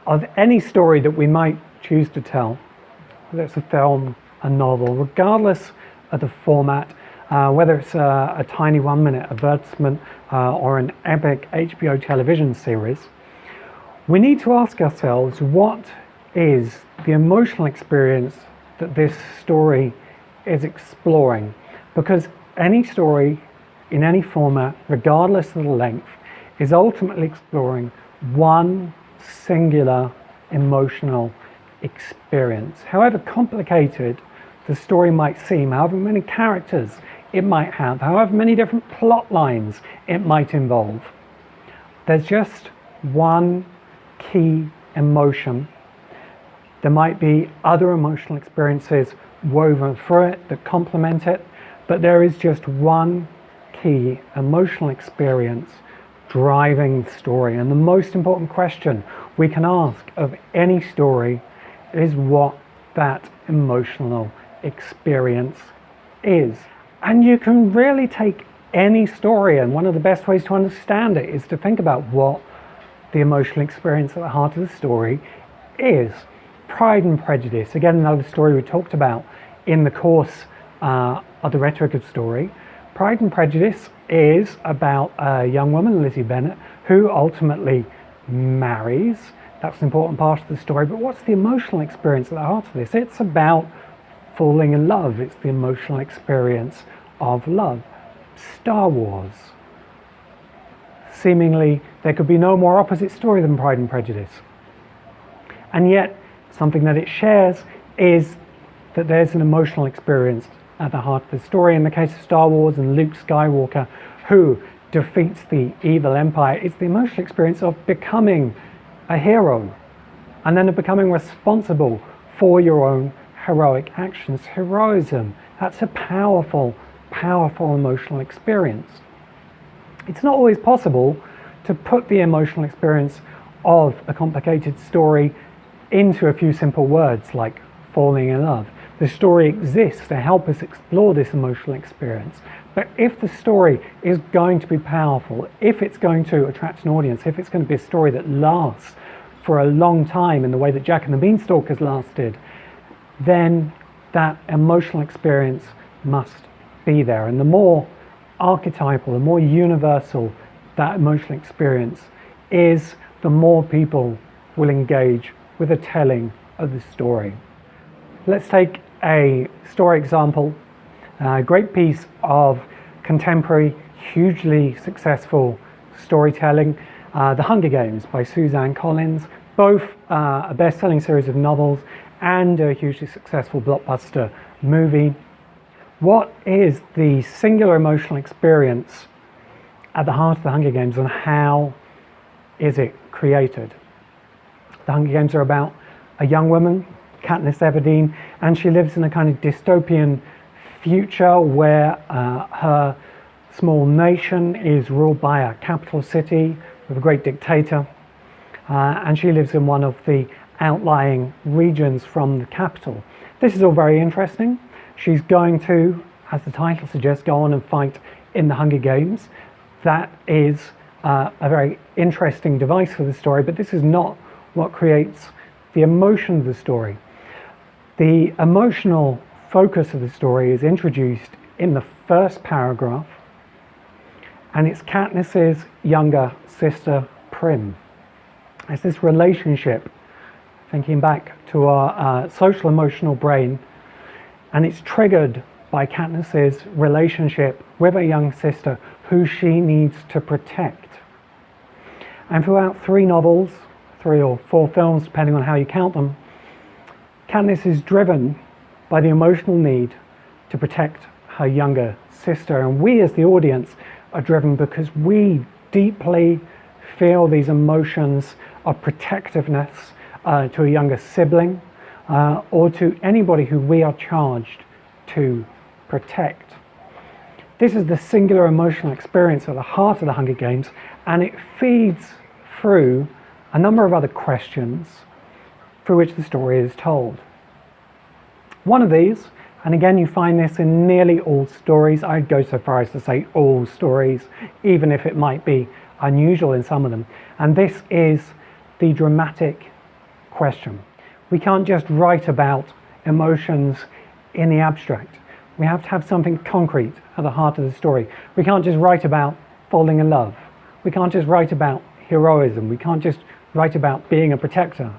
of any story that we might choose to tell, whether it's a film, a novel, regardless of the format, whether it's a tiny 1-minute advertisement or an epic HBO television series, we need to ask ourselves, what is the emotional experience that this story is exploring? Because any story in any format, regardless of the length, is ultimately exploring one singular emotional experience. However complicated the story might seem, however many characters it might have, however many different plot lines it might involve, there's just one key emotion. There might be other emotional experiences woven through it that complement it, but there is just one key emotional experience driving the story. And the most important question we can ask of any story is what that emotional experience is. And you can really take any story, and one of the best ways to understand it is to think about what the emotional experience at the heart of the story is. Pride and Prejudice, again another story we talked about in the course of the Rhetoric of Story. Pride and Prejudice is about a young woman, Lizzie Bennet, who ultimately marries. That's an important part of the story, but what's the emotional experience at the heart of this? It's about falling in love. It's the emotional experience of love. Star Wars. Seemingly, there could be no more opposite story than Pride and Prejudice. And yet, something that it shares is that there's an emotional experience at the heart of the story. In the case of Star Wars and Luke Skywalker, who defeats the evil empire, it's the emotional experience of becoming a hero and then of becoming responsible for your own heroic actions. Heroism, that's a powerful, powerful emotional experience. It's not always possible to put the emotional experience of a complicated story into a few simple words like falling in love. The story exists to help us explore this emotional experience. But if the story is going to be powerful, if it's going to attract an audience, if it's going to be a story that lasts for a long time in the way that Jack and the Beanstalk has lasted, then that emotional experience must be there. And the more archetypal, the more universal that emotional experience is, the more people will engage with the telling of the story. Let's take a story example, a great piece of contemporary, hugely successful storytelling, The Hunger Games by Suzanne Collins, both a best-selling series of novels and a hugely successful blockbuster movie. What is the singular emotional experience at the heart of The Hunger Games, and how is it created? The Hunger Games are about a young woman, Katniss Everdeen, and she lives in a kind of dystopian future where her small nation is ruled by a capital city with a great dictator, and she lives in one of the outlying regions from the capital. This is all very interesting. She's going to, as the title suggests, go on and fight in the Hunger Games. That is a very interesting device for the story, but this is not what creates the emotion of the story. The emotional focus of the story is introduced in the first paragraph, and it's Katniss's younger sister, Prim. It's this relationship, thinking back to our social emotional brain, and it's triggered by Katniss's relationship with her young sister, who she needs to protect. And throughout 3 novels, 3 or 4 films, depending on how you count them, Katniss is driven by the emotional need to protect her younger sister. And we as the audience are driven because we deeply feel these emotions of protectiveness to a younger sibling or to anybody who we are charged to protect. This is the singular emotional experience at the heart of the Hunger Games, and it feeds through a number of other questions through which the story is told. One of these, and again you find this in nearly all stories, I'd go so far as to say all stories, even if it might be unusual in some of them, and this is the dramatic question. We can't just write about emotions in the abstract. We have to have something concrete at the heart of the story. We can't just write about falling in love. We can't just write about heroism. We can't just write about being a protector.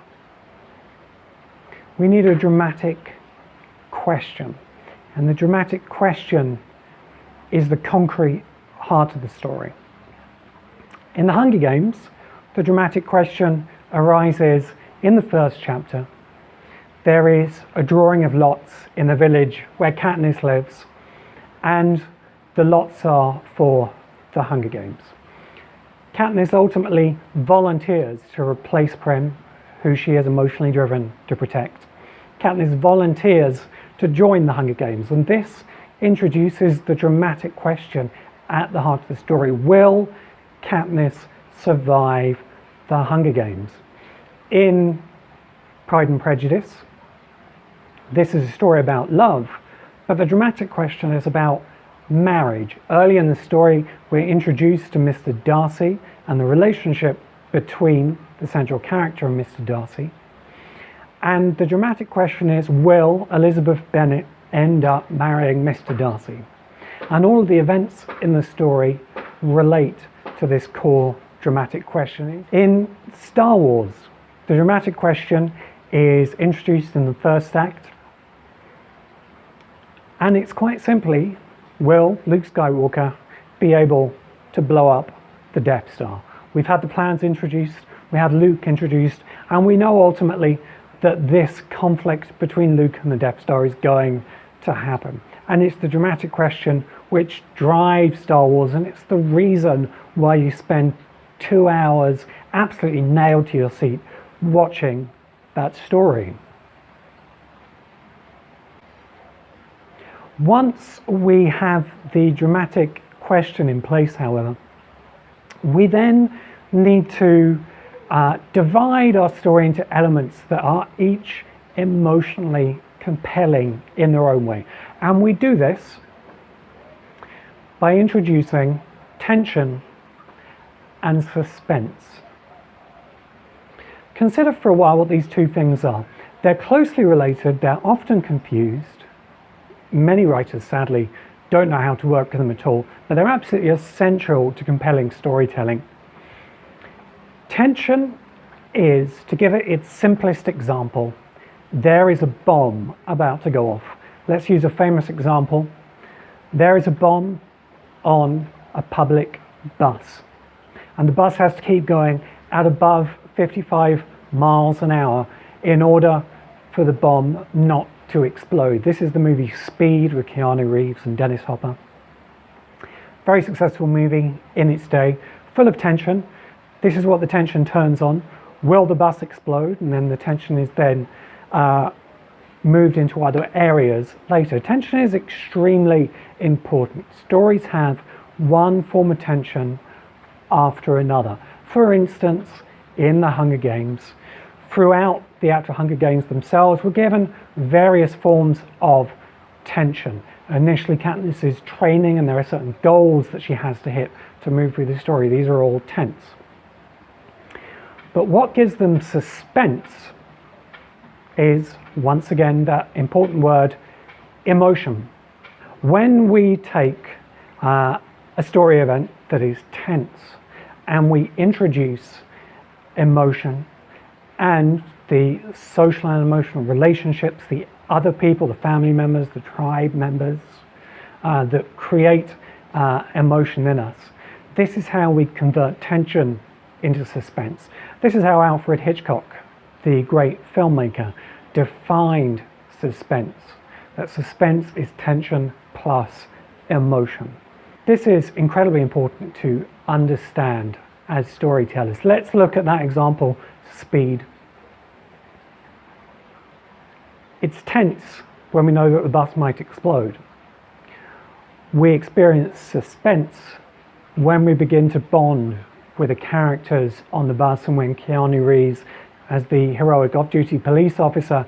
We need a dramatic question. And the dramatic question is the concrete heart of the story. In the Hunger Games, the dramatic question arises in the first chapter. There is a drawing of lots in the village where Katniss lives, and the lots are for the Hunger Games. Katniss ultimately volunteers to replace Prim, who she is emotionally driven to protect. Katniss volunteers to join the Hunger Games, and this introduces the dramatic question at the heart of the story. Will Katniss survive the Hunger Games? In Pride and Prejudice, this is a story about love, but the dramatic question is about marriage. Early in the story, we're introduced to Mr. Darcy and the relationship between the central character and Mr. Darcy. And the dramatic question is, will Elizabeth Bennet end up marrying Mr. Darcy? And all of the events in the story relate to this core dramatic question. In Star Wars, the dramatic question is introduced in the first act, and it's quite simply, will Luke Skywalker be able to blow up the Death Star? We've had the plans introduced, we have Luke introduced, and we know ultimately that this conflict between Luke and the Death Star is going to happen. And it's the dramatic question which drives Star Wars, and it's the reason why you spend 2 hours absolutely nailed to your seat watching that story. Once we have the dramatic question in place, however, we then need to divide our story into elements that are each emotionally compelling in their own way. And we do this by introducing tension and suspense. Consider for a while what these two things are. They're closely related, they're often confused. Many writers, sadly, don't know how to work with them at all, but they're absolutely essential to compelling storytelling. Tension is, to give it its simplest example, there is a bomb about to go off. Let's use a famous example. There is a bomb on a public bus, and the bus has to keep going at above 55 miles an hour in order for the bomb not to explode. This is the movie Speed with Keanu Reeves and Dennis Hopper. Very successful movie in its day, full of tension. This is what the tension turns on. Will the bus explode? And then the tension is then moved into other areas later. Tension is extremely important. Stories have one form of tension after another. For instance, in the Hunger Games, throughout the actual Hunger Games themselves, we're given various forms of tension. Initially, Katniss is training, and there are certain goals that she has to hit to move through the story. These are all tense. But what gives them suspense is, once again, that important word, emotion. When we take a story event that is tense and we introduce emotion and the social and emotional relationships, the other people, the family members, the tribe members that create emotion in us. This is how we convert tension into suspense. This is how Alfred Hitchcock, the great filmmaker, defined suspense. That suspense is tension plus emotion. This is incredibly important to understand as storytellers. Let's look at that example, Speed. It's tense when we know that the bus might explode. We experience suspense when we begin to bond with the characters on the bus, and when Keanu Reeves, as the heroic off-duty police officer,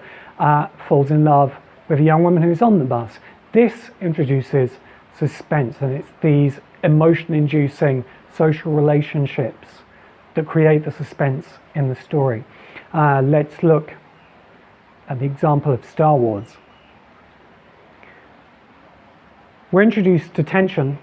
falls in love with a young woman who's on the bus. This introduces suspense, and it's these emotion-inducing social relationships that create the suspense in the story. Let's look at the example of Star Wars. We're introduced to tension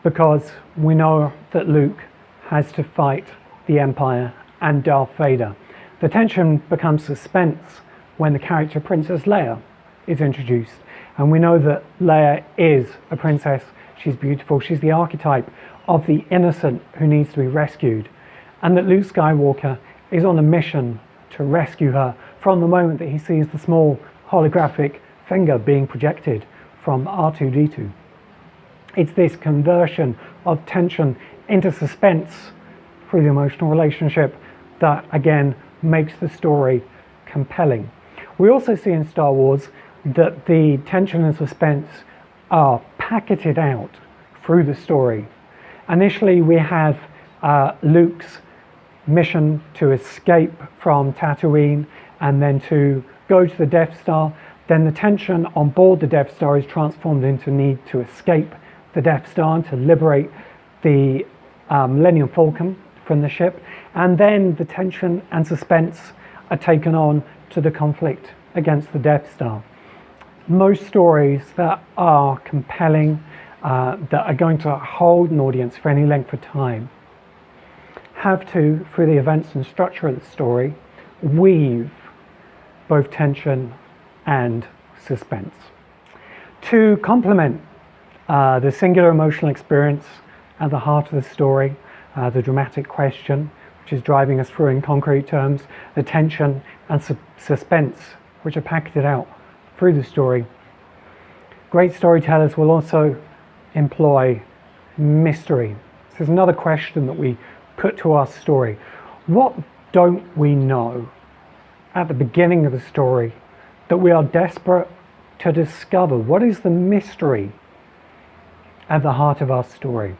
because we know that Luke has to fight the Empire and Darth Vader. The tension becomes suspense when the character Princess Leia is introduced. And we know that Leia is a princess. She's beautiful. She's the archetype of the innocent who needs to be rescued. And that Luke Skywalker is on a mission to rescue her from the moment that he sees the small holographic finger being projected from R2-D2. It's this conversion of tension into suspense through the emotional relationship that, again, makes the story compelling. We also see in Star Wars that the tension and suspense are packeted out through the story. Initially, we have Luke's mission to escape from Tatooine and then to go to the Death Star. Then the tension on board the Death Star is transformed into need to escape the Death Star and to liberate the Millennium Falcon from the ship. And then the tension and suspense are taken on to the conflict against the Death Star. Most stories that are compelling, that are going to hold an audience for any length of time, have to, through the events and structure of the story, weave both tension and suspense. To complement the singular emotional experience at the heart of the story, the dramatic question, which is driving us through in concrete terms, the tension and suspense, which are packeted out through the story. Great storytellers will also employ mystery. This is another question that we put to our story. What don't we know at the beginning of the story that we are desperate to discover? What is the mystery at the heart of our story?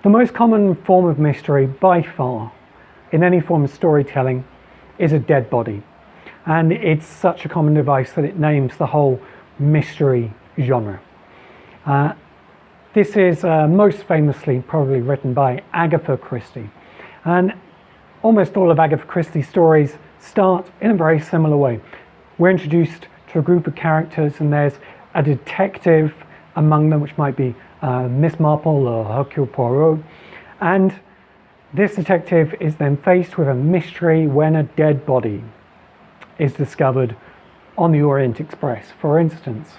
The most common form of mystery by far in any form of storytelling is a dead body. And it's such a common device that it names the whole mystery genre. This is most famously probably written by Agatha Christie. And almost all of Agatha Christie's stories start in a very similar way. We're introduced to a group of characters and there's a detective among them, which might be Miss Marple or Hercule Poirot. And this detective is then faced with a mystery when a dead body is discovered on the Orient Express, for instance.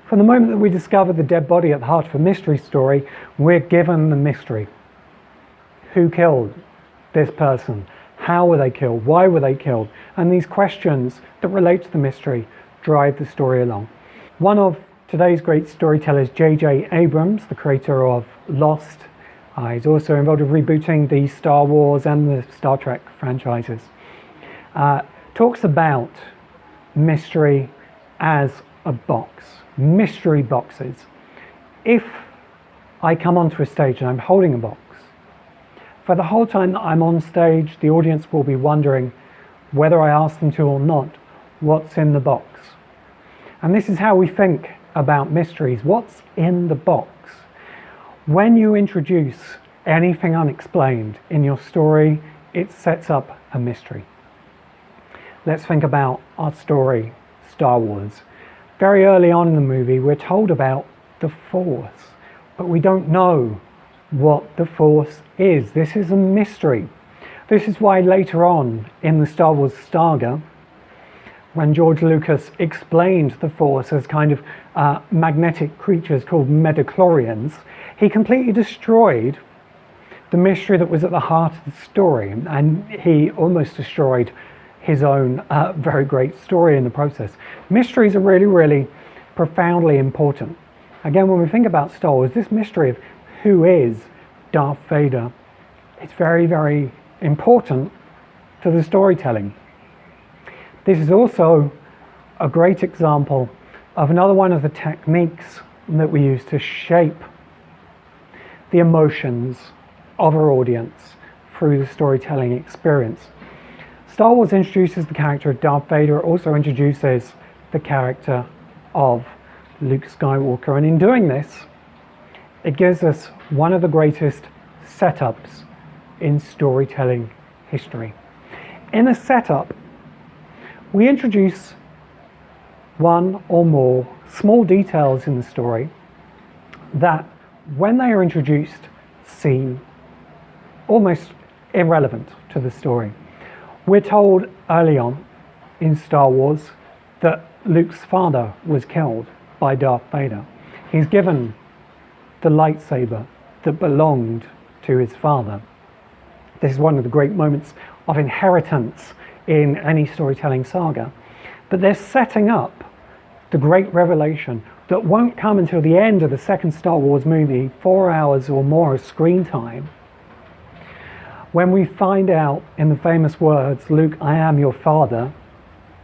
From the moment that we discover the dead body at the heart of a mystery story, we're given the mystery. Who killed this person? How were they killed? Why were they killed? And these questions that relate to the mystery drive the story along. One of today's great storytellers, J.J. Abrams, the creator of Lost, he's also involved in rebooting the Star Wars and the Star Trek franchises, talks about mystery as a box. Mystery boxes. If I come onto a stage and I'm holding a box, for the whole time that I'm on stage, the audience will be wondering whether I ask them to or not, what's in the box. And this is how we think about mysteries. What's in the box? When you introduce anything unexplained in your story, it sets up a mystery. Let's think about our story, Star Wars. Very early on in the movie, we're told about the Force, but we don't know what the Force is. This is a mystery. This is why later on in the Star Wars saga, when George Lucas explained the Force as kind of magnetic creatures called midichlorians, he completely destroyed the mystery that was at the heart of the story, and he almost destroyed his own very great story in the process. Mysteries are really, really profoundly important. Again, when we think about Star Wars, this mystery of who is Darth Vader, it's very, very important to the storytelling. This is also a great example of another one of the techniques that we use to shape the emotions of our audience through the storytelling experience. Star Wars introduces the character of Darth Vader. It also introduces the character of Luke Skywalker. And in doing this, it gives us one of the greatest setups in storytelling history. In a setup, we introduce one or more small details in the story that, when they are introduced, seem almost irrelevant to the story. We're told early on in Star Wars that Luke's father was killed by Darth Vader. He's given the lightsaber that belonged to his father. This is one of the great moments of inheritance in any storytelling saga. But they're setting up the great revelation that won't come until the end of the second Star Wars movie, 4 hours or more of screen time, when we find out in the famous words, "Luke, I am your father,"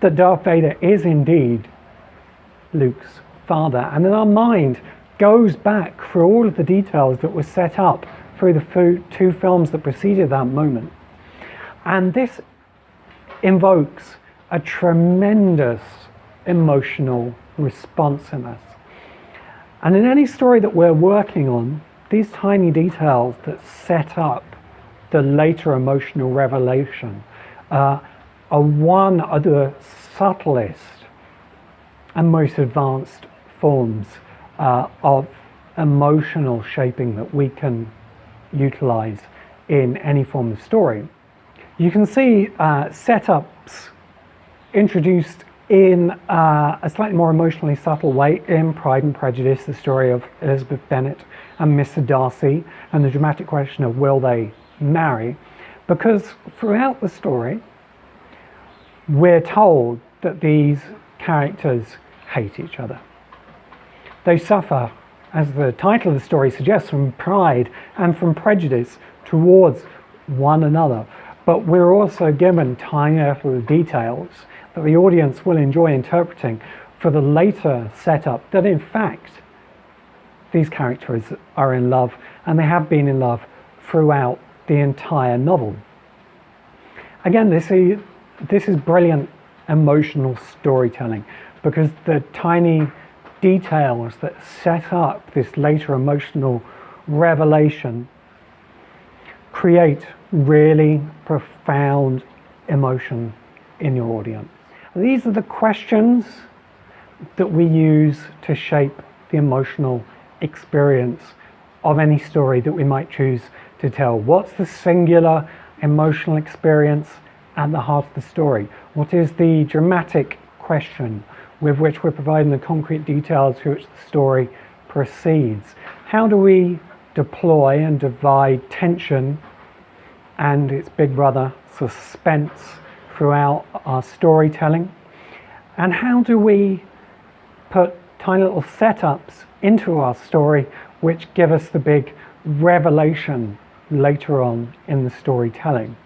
that Darth Vader is indeed Luke's father. And then our mind goes back through all of the details that were set up through the two films that preceded that moment. And this invokes a tremendous emotional response in us. And in any story that we're working on, these tiny details that set up the later emotional revelation are one of the subtlest and most advanced forms of emotional shaping that we can utilize in any form of story. You can see setups introduced in a slightly more emotionally subtle way in Pride and Prejudice, the story of Elizabeth Bennet and Mr. Darcy, and the dramatic question of will they marry, because throughout the story we're told that these characters hate each other. They suffer, as the title of the story suggests, from pride and from prejudice towards one another. But we're also given tiny little details that the audience will enjoy interpreting for the later setup that in fact these characters are in love, and they have been in love throughout the entire novel. Again, this is brilliant emotional storytelling, because the tiny details that set up this later emotional revelation create really profound emotion in your audience. These are the questions that we use to shape the emotional experience of any story that we might choose to tell. What's the singular emotional experience at the heart of the story? What is the dramatic question with which we're providing the concrete details through which the story proceeds? How do we deploy and divide tension and its big brother, suspense, throughout our storytelling? And how do we put tiny little setups into our story which give us the big revelation later on in the storytelling?